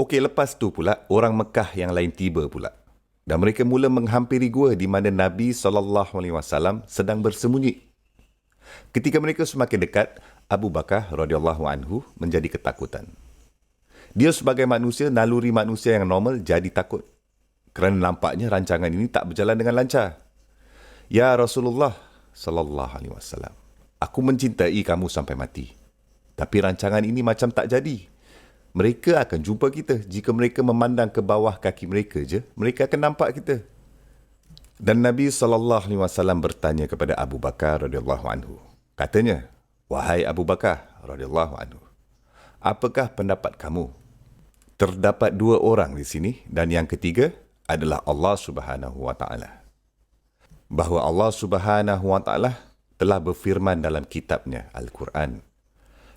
Okey, lepas tu pula, orang Mekah yang lain tiba pula. Dan mereka mula menghampiri gua di mana Nabi SAW sedang bersembunyi. Ketika mereka semakin dekat, Abu Bakar radhiyallahu anhu menjadi ketakutan. Dia sebagai manusia, naluri manusia yang normal jadi takut. Kerana nampaknya rancangan ini tak berjalan dengan lancar. Ya Rasulullah sallallahu alaihi wasallam, aku mencintai kamu sampai mati. Tapi rancangan ini macam tak jadi. Mereka akan jumpa kita. Jika mereka memandang ke bawah kaki mereka je, mereka akan nampak kita. Dan Nabi SAW bertanya kepada Abu Bakar radhiyallahu anhu. Katanya, wahai Abu Bakar radhiyallahu anhu, apakah pendapat kamu? Terdapat dua orang di sini dan yang ketiga adalah Allah Subhanahu wa taala. Bahawa Allah Subhanahu wa taala telah berfirman dalam kitabnya Al-Quran,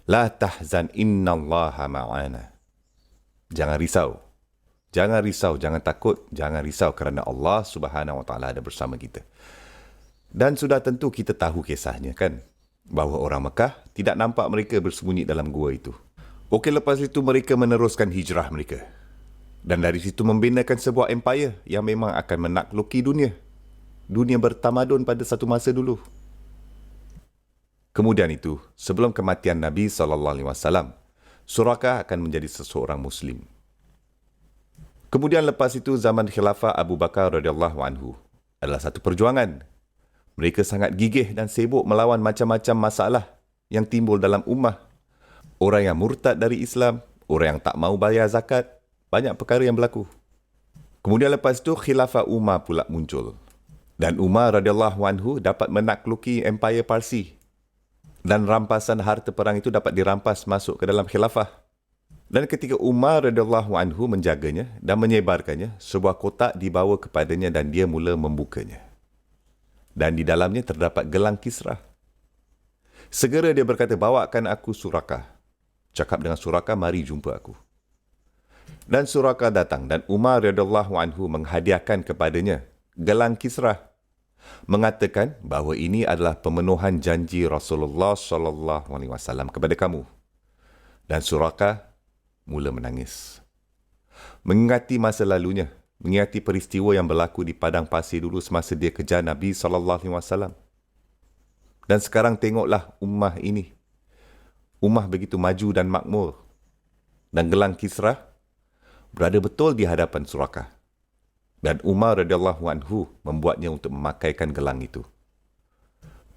La tahzan innallaha ma'ana. Jangan risau. Jangan risau, jangan takut, jangan risau kerana Allah Subhanahu wa taala ada bersama kita. Dan sudah tentu kita tahu kisahnya kan, bahawa orang Mekah tidak nampak mereka bersembunyi dalam gua itu. Okey, lepas itu mereka meneruskan hijrah mereka. Dan dari situ membinakan sebuah empire yang memang akan menakluki dunia. Dunia bertamadun pada satu masa dulu. Kemudian itu, sebelum kematian Nabi SAW, Suraqah akan menjadi seseorang Muslim. Kemudian lepas itu, zaman khilafah Abu Bakar radhiyallahu anhu adalah satu perjuangan. Mereka sangat gigih dan sibuk melawan macam-macam masalah yang timbul dalam ummah. Orang yang murtad dari Islam, orang yang tak mau bayar zakat, banyak perkara yang berlaku. Kemudian lepas itu, khilafah Umar pula muncul. Dan Umar radhiyallahu anhu dapat menakluki empire Parsi. Dan rampasan harta perang itu dapat dirampas masuk ke dalam khilafah. Dan ketika Umar radhiyallahu anhu menjaganya dan menyebarkannya, sebuah kotak dibawa kepadanya dan dia mula membukanya. Dan di dalamnya terdapat gelang Kisra. Segera dia berkata, bawakan aku Suraqah. Cakap dengan Suraqah, mari jumpa aku. Dan Suraqah datang dan Umar radhiyallahu anhu menghadiahkan kepadanya gelang Kisra, mengatakan bahawa ini adalah pemenuhan janji Rasulullah SAW kepada kamu. Dan Suraqah mula menangis. Mengingati masa lalunya, mengingati peristiwa yang berlaku di padang pasir dulu semasa dia kejar Nabi SAW. Dan sekarang tengoklah ummah ini. Ummah begitu maju dan makmur. Dan gelang Kisra berada betul di hadapan Suraqah. Dan Umar radhiyallahu anhu membuatnya untuk memakaikan gelang itu.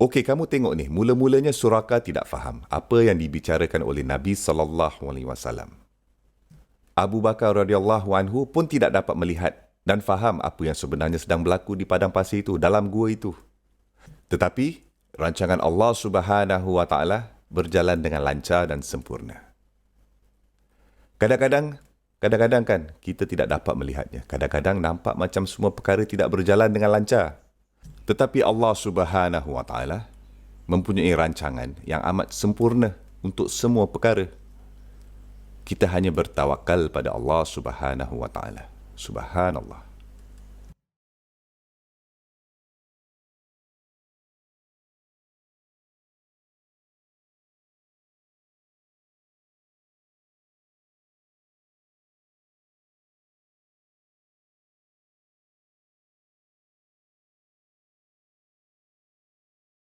Okey, kamu tengok ni, mula-mulanya Suraqah tidak faham apa yang dibicarakan oleh Nabi SAW. Abu Bakar radhiyallahu anhu pun tidak dapat melihat dan faham apa yang sebenarnya sedang berlaku di padang pasir itu, dalam gua itu. Tetapi, rancangan Allah Subhanahu wa taala berjalan dengan lancar dan sempurna. Kadang-kadang kan kita tidak dapat melihatnya. Kadang-kadang nampak macam semua perkara tidak berjalan dengan lancar. Tetapi Allah Subhanahu wa taala mempunyai rancangan yang amat sempurna untuk semua perkara. Kita hanya bertawakal pada Allah Subhanahu wa taala. Subhanallah.